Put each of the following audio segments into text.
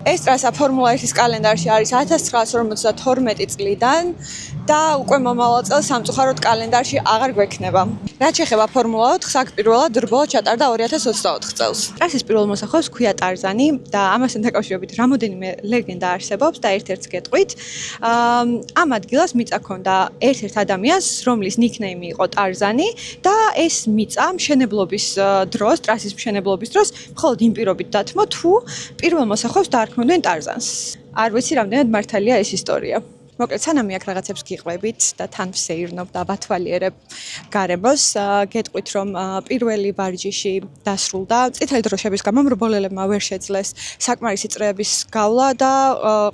ეს ტრასა ფორმულა 1-ის კალენდარში არის 1952 წლიდან და უკვე მომავალ წელს სამწუხაროდ კალენდარში აღარ გვექნება. რაც შეეხება ფორმულა 4-ს, აქ პირველად რბოლა ჩატარდა 2024 წელს. ტრასის პირველ მოსახლეობას ჰქვია ტარზანი და ამასთან დაკავშირებით რამოდენიმე ლეგენდა არსებობს და ერთ-ერთს გეტყვით. ამ ადგილას მიწა ჰქონდა ერთ-ერთ ადამიანს, რომლის ნიქნეიმი იყო ტარზანი და ეს მიწა მშენებლობის დროს, ტრასის მშენებლობის დროს მხოლოდ იმ პირობით დათმო, თუ პირველ მოსახლეობას დაარქმევდნენ ტარზანს. არ ვიცი რამდენად მართალია ეს ისტორია. მოკლედ, სანამ აქ რაღაცებს გიყვებით და თან ვსეირნობ და ვათვალიერებ გარემოს, გეტყვით, რომ პირველი ვარჯიში დასრულდა. წითელი დროშების გამო მრბოლელებმა ვერ შეძლეს საკმარისი წრეების გავლა და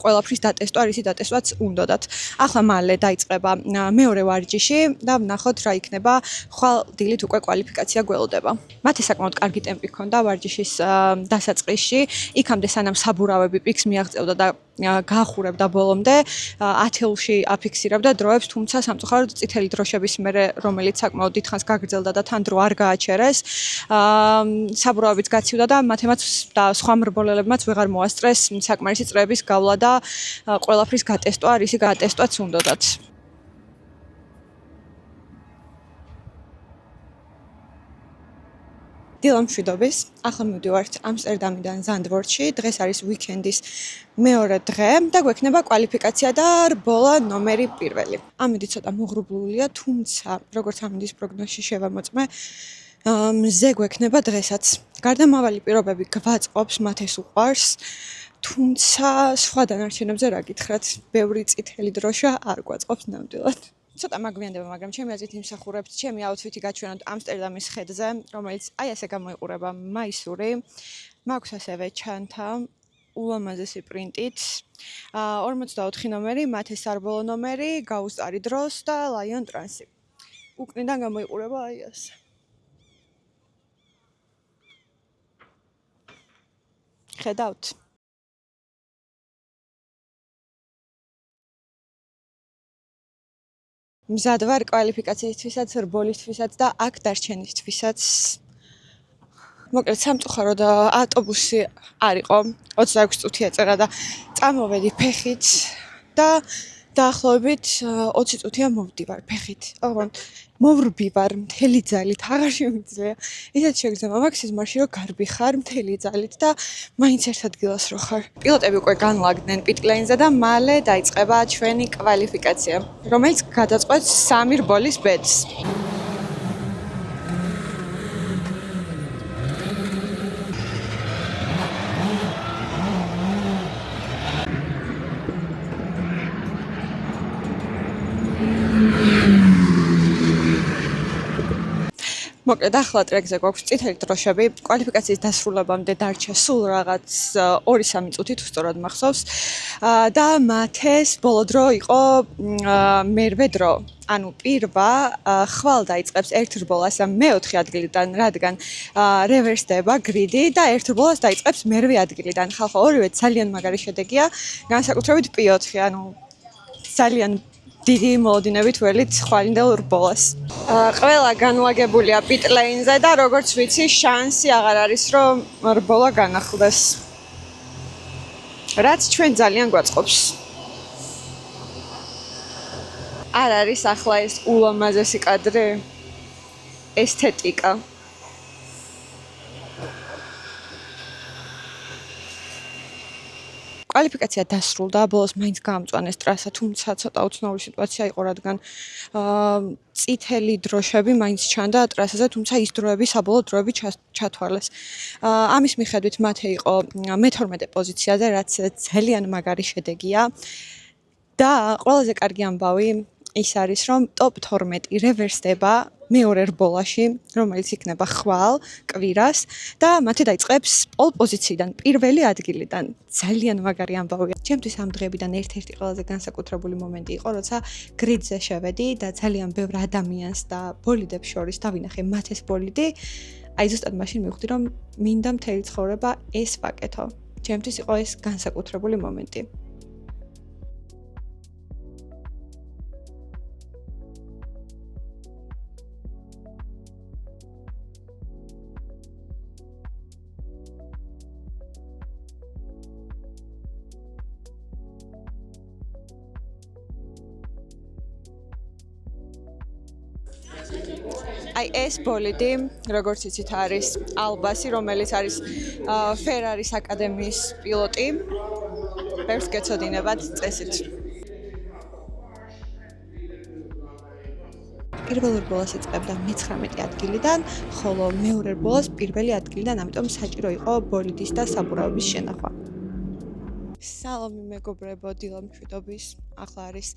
ყველაფრის დატესტვა, რისი დატესტვაც უნდოდათ. ახლა მალე დაიწყება მეორე ვარჯიში და ვნახოთ რა იქნება. ხვალ დილით უკვე კვალიფიკაცია გველოდება. მათი საკმაოდ კარგი ტემპი ჰქონდა ვარჯიშის დასაწყისში. იქამდე სანამ საბურავები პიკს მიაღწევდა და გაახურებდა ბოლომდე, ათეულში აფიქსირებდა დროებს, თუმცა სამწუხაროდ წითელი დროშების მერე, რომელიც საკმაოდ დიდხანს გაგრძელდა და თან დრო არ გააჩერეს, საბურავებიც გაცივდა და მათემაც და სხვა მრბოლელებმაც ვეღარ მოასწრეს საკმარისი წრეების გავლა და ყველაფრის გატესტვა, რისი გატესტვაც უნდოდათ. დილამშვიდობის. ახლა მივდივართ ამსტერდამიდან ზანდვორტში. დღეს არის ვიკენდის მეორე დღე და გვექნება კვალიფიკაცია და რბოლა ნომერი 1. ამით ცოტა მოღრუბლულია, თუმცა როგორც ამინდის პროგნოზში შევამოწმე, მზე გვექნება დღესაც. გარდამავალი პირობები გვაწყობს, მათ ეს უყვარს, თუმცა სხვა დანარჩენებზე რა გითხრათ, ბევრი წითელი დროშა არ გვაწყობს ნამდვილად. ცოტა მაგვიანდება, მაგრამ ჩემი აზრით იმსახურებთ ჩემი აუთფიტი გაჩვენოთ ამსტერდამის ხედზე, რომელიც აი ასე გამოიყურება მაისური. მაქვს ასევე ჩანთა ულამაზესი პრინტით. 44 ნომერი, მათეს სარბოლო ნომერი, გაუსტარი დროს და ლაიონ ტრანსი. უკნიდან გამოიყურება აი ასე. ხედავთ? მზად ვარ კვალიფიკაციისთვისაც, რბოლისთვისაც და აქ დარჩენისთვისაც. მოკლედ სამწუხაროდ ავტობუსი არ იყო, 26 წუთი ეწერა და წამოვედი ფეხით და დაახლოებით 20 წუთია მოვდივარ ფეხით. მოვრბივარ მთელი ძალით, აღარ შემიძლია. ისეთ შეგრძნება მაქვს სიზმარში, რომ გარბიხარ მთელი ძალით და მაინც ერთ ადგილას რო ხარ. პილოტები უკვე განლაგდნენ პიტ-ლეინზე და მალე დაიწყება ჩვენი კვალიფიკაცია, რომელიც გადაწყვეტს 3 რბოლის ბედს. მოკლედ ახლა ტრეკზე გვაქვს წითელი დროშები, კვალიფიკაციის დასრულებამდე დარჩა სულ რაღაც 2-3 წუთი თუ სწორად მახსოვს და მათეს ბოლო დრო იყო მერვე დრო. ანუ პირვა ხვალ დაიწყებს ერთ რბოლას მეოთხე ადგილიდან, რადგან რევერსდება გრიდი და ერთ რბოლას დაიწყებს მერვე ადგილიდან. ხალხო, ორივე ძალიან მაგარი შედეგია, განსაკუთრებით P4, ანუ ძალიან დიდი მოლოდინებით ველით ხვალინდელ რბოლას. ყველა განლაგებულია პიტ-ლეინზე და როგორც ვიცი, შანსი აღარ არის, რომ რბოლა განახლდეს. რაც ჩვენ ძალიან გვაწყობს. არ არის ახლა ეს ულამაზესი კადრი? ესთეტიკა. კვალიფიკაცია დასრულდა, ბოლოს მაინც გაამწვანეს ტრასა, თუმცა ცოტა უცნაური სიტუაცია იყო, რადგან წითელი დროშები მაინც ჩანდა ტრასაზე, თუმცა ის დროები, საბოლოო დროები ჩათვალეს. ამის მიხედვით მათე იყო მე-12 პოზიციაზე, რაც ძალიან მაგარი შედეგია და ყველაზე კარგი ამბავი ის არის, რომ ტოპ 12 რევერსდება მეორე რბოლაში, რომელიც იქნება ხვალ კვირას და მათე დაიწყებს პოლ პოზიციიდან, პირველი ადგილიდან. ძალიან მაგარი ამბავია. ჩემთვის ამ დღეებიდან ერთ-ერთი ყველაზე განსაკუთრებული მომენტი იყო, როცა გრიდზე შევედი და ძალიან ბევრ ადამიანს და ბოლიდებს შორის დავინახე მათეს ბოლიდი. აი ზუსტად მაშინ მივხვდი, რომ მინდა მთელი ცხოვრება ეს ვაკეთო. ჩემთვის იყო ეს განსაკუთრებული მომენტი. აი ეს ბოლიდი, როგორც იცით, არის ალბასი, რომელიც არის ფერარის აკადემიის პილოტი. ბევრს გეცოდინებათ წესით. პირველ რბოლას იწყებდა მე-19 ადგილიდან, ხოლო მეორე რბოლას პირველი ადგილიდან, ამიტომ საჭირო იყო ბოლიდის და საბურავების შენახვა. სალომი მეგობრებო, დილა მშვიდობის. ახლა არის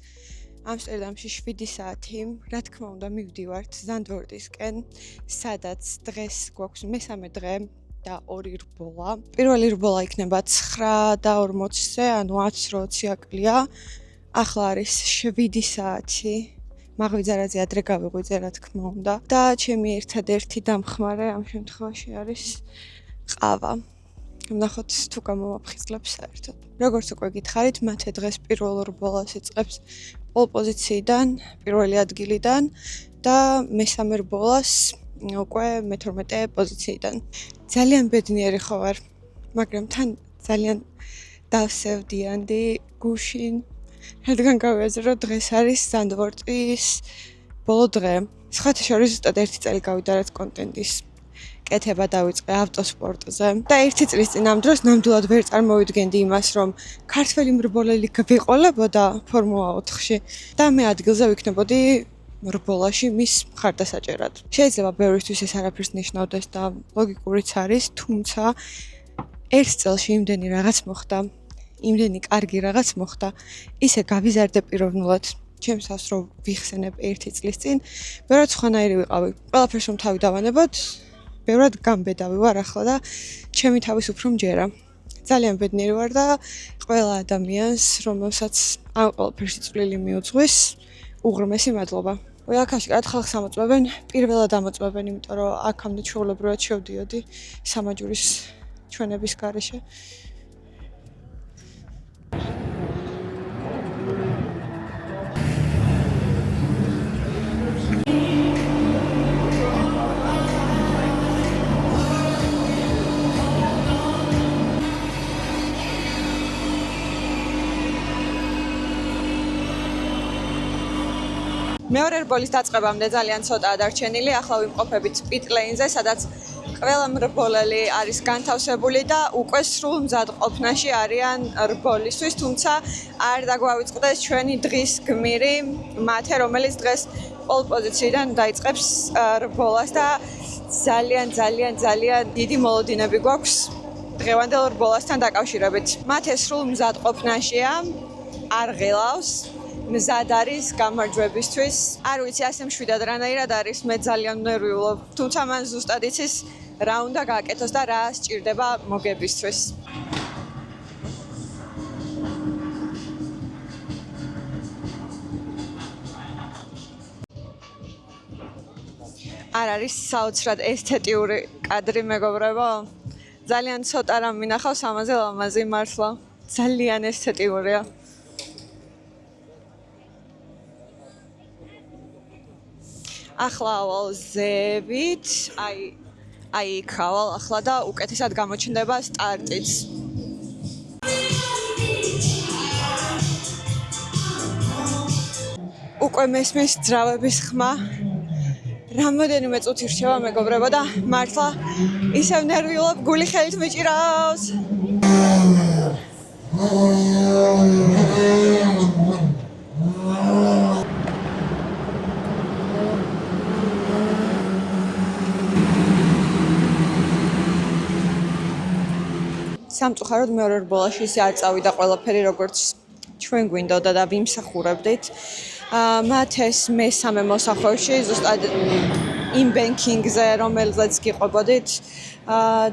ამსტერდამში 7 საათი. რა თქმა უნდა, მივდივართ ზანდვორტისკენ, სადაც დღეს გვაქვს მესამე დღე და 2 რბოლა. პირველი რბოლა იქნება 9:40-ზე, ანუ 10:20 აკლია. ახლა არის 7 საათი. მაღვიძარაზე ადრე გავიღვიძე, რა თქმა უნდა. და ჩემი ერთადერთი დამხმარე ამ შემთხვევაში არის ყავა. ვნახოთ თუ გამოვაფხიზლებს საერთოდ. როგორც უკვე გითხარით, მათე დღეს პირველ რბოლას იწყებს პოლ პოზიციიდან, პირველი ადგილიდან და მესამე რბოლას უკვე მე-12 პოზიციიდან. ძალიან ბედნიერი ხო ვარ, მაგრამ თან ძალიან დავსევდიანდი გუშინ. რადგან გავიაზრე, რომ დღეს არის ზანდვორტის ბოლო დღე. სხვათა შორის ზუსტად 1 წელი გავიდა, რაც კონტენტის კეთება დავიწყე ავტოსპორტზე და 1 წლის წინ ამ დროს ნამდვილად ვერ წარმოვიდგენდი იმას, რომ ქართველი მრბოლელი გვიყოლებოდა ფორმულა 4-ში და მე ადგილზე ვიქნებოდი რბოლაში მის მხარდასაჭერად. შეიძლება ბევრისთვის ეს არაფერს ნიშნავდეს და ლოგიკურიც არის, თუმცა 1 წელში იმდენი რაღაც მოხდა, იმდენი კარგი რაღაც მოხდა, ისე გავიზარდე პიროვნულად. ჩემს ავს რომ ვიხსენებ 1 წლის წინ, ბევრად სხვანაირი ვიყავი. ყველაფერს რომ თავი დავანებოთ, ბევრად გამბედავი ვარ ახლა და ჩემი თავის უფრო მჯერა. ძალიან ბედნიერი ვარ და ყველა ადამიანს, რომელსაც ამ ყველაფერში წვლილი მიუძღვის, უღრმესი მადლობა. აქ აშკარად ხალხს ამოწმებენ, პირველად ამოწმებენ, იმიტომ რომ აქამდე ჩვეულებრივად შევდიოდი სამაჯურის ჩვენების გარეშე. მეორე რბოლის დაწყებამდე ძალიან ცოტაა დარჩენილი, ახლა ვიმყოფებით პიტ-ლეინზე, სადაც ყველა მრბოლელი არის განთავსებული და უკვე სრულ მზადყოფნაში არიან რბოლისთვის, თუმცა არ დაგვავიწყდეს ჩვენი დღის გმირი, მათე, რომელიც დღეს პოლ პოზიციიდან დაიწყებს რბოლას და ძალიან დიდი მოლოდინები გვაქვს დღევანდელ რბოლასთან დაკავშირებით. მათე სრულ მზადყოფნაშია, არ ღილავს. მზად არის გამარჯვებისთვის. არ ვიცი, ასე მშვიდად რანაირად არის, მე ძალიან ნერვიულობ. თუმცა მან ზუსტად იცის რა უნდა გააკეთოს და რა სჭირდება მოგებისთვის. არ არის საოცრად ესთეტიური კადრი, მეგობრებო? ძალიან ცოტა რამ მინახავს ამაზე ლამაზი მართლა. ძალიან ესთეტიურია. ახლა ავალ ზევით, აი იქ ავალ ახლა და უკეთესად გამოჩნდება სტარტიც. უკვე მესმის ძრავების ხმა. რამოდენიმე წუთი რჩება, მეგობრებო და მართლა ისევ ნერვიულობ, გული ხელით მიჭირავს. სამწუხაროდ მეორე რბოლაში ისე არ წავიდა ყველაფერი, როგორც ჩვენ გვინდოდა და ვიმსახურებდით. მათ ეს მესამე მოსახვევში, ზუსტად იმ ბენკინგზე, რომელზეც გიყვებოდით,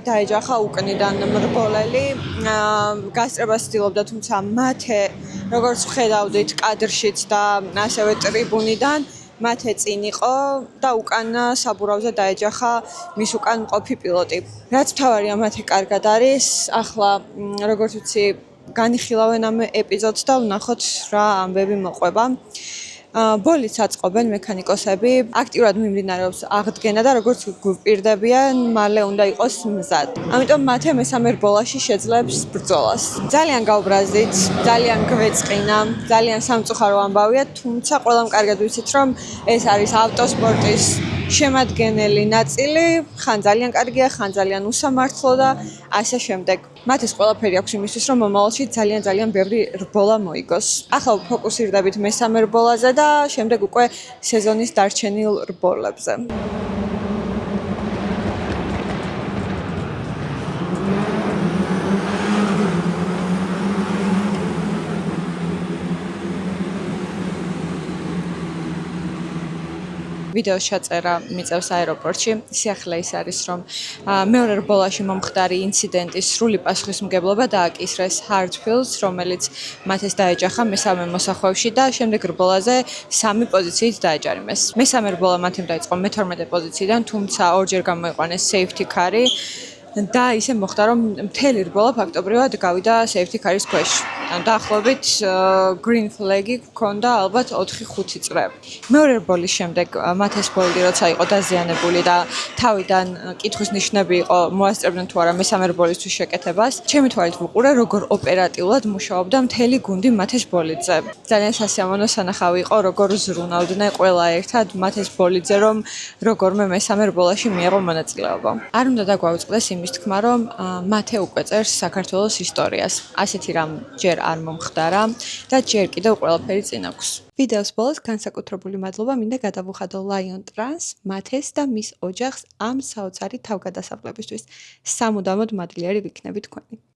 დაეჯახა უკნიდან მრბოლელი. გასწრებას ცდილობდა, თუმცა მათე, როგორც ვხედავდით კადრშიც და ასევე ტრიბუნიდან, მათე წინ იყო და უკან საბურავზე დაეჯახა მის უკან მყოფი პილოტი. რაც მთავარია, მათე კარგად არის. ახლა როგორც ვიცი, განიხილავენ ამ ეპიზოდს და ვნახოთ რა ამბები მოყვება. ბოლიც აწყობენ მექანიკოსები, აქტიურად მიმდინარეობს აღდგენა და როგორც გვპირდებიან, მალე უნდა იყოს მზად. ამიტომ მათე მესამე რბოლაში შეძლებს ბრძოლას. ძალიან გაუბრაზდით, ძალიან გვეწყინა, ძალიან სამწუხარო ამბავია, თუმცა ყველამ კარგად ვიცით, რომ ეს არის ავტოსპორტის შემადგენელი ნაწილი, ხან ძალიან კარგია, ხან ძალიან უსამართლო და ასე შემდეგ. მათ ეს ყველაფერი აქვს იმისთვის, რომ მომავალში ძალიან ბევრი რბოლა მოიგოს. ახლა ფოკუსირდებით მესამე რბოლაზე და შემდეგ უკვე სეზონის დარჩენილ რბოლებზე. ვიდეოს ჩაწერა მიწევს აეროპორტში. სიახლე ის არის, რომ მეორე რბოლაში მომხდარი ინციდენტის სრული პასუხისმგებლობა დააკისრეს Hartfields, რომელიც მათ ეს დაეჯახა მესამე მოსახვევში და შემდეგ რბოლაზე 3 პოზიციით დაეჯარიმეს. მესამე რბოლა მათემ დაიწყო მე-12 პოზიციიდან, თუმცა ორჯერ გამოიყვანეს safety car-ი და ისე მოხდა, რომ მთელი რბოლა ფაქტობრივად გავიდა safety car-ის ქვეშ. დაახლოებით green flag-ი გქონდა ალბათ 4-5 წრე. მეორე რბოლის შემდეგ მათ ეს ბოლდი როცა იყო დაზიანებული და თავიდან კითხვის ნიშნები იყო მოასწრებდნენ თუ არა მესამე რბოლისთვის შეკეთებას. ჩემი თვალით ვუყურე, როგორ ოპერატიულად მუშაობდა მთელი გუნდი მათეს ბოლიძე. ძალიან სასიამოვნო სანახავი იყო, როგორ ზრუნავდნენ ყველა ერთად მათეს ბოლიძე, რომ როგორმე მესამე რბოლაში მიიღო მონაწილეობა. არ უნდა დაგვაუწყდეს იმის თქმა, რომ მათე უკვე წერს საქართველოს ისტორიას. ასეთი რამ ჯერ არ მომხდარა და ჯერ კიდევ ყველაფერი წინ აქვს. ვიდეოს ბოლოს განსაკუთრებული მადლობა მინდა გადავუხადო Lion Trans, მათეს და მის ოჯახს ამ საოცარი თავგადასავლებისთვის. სამუდამოდ მადლიერი ვიქნები თქვენი.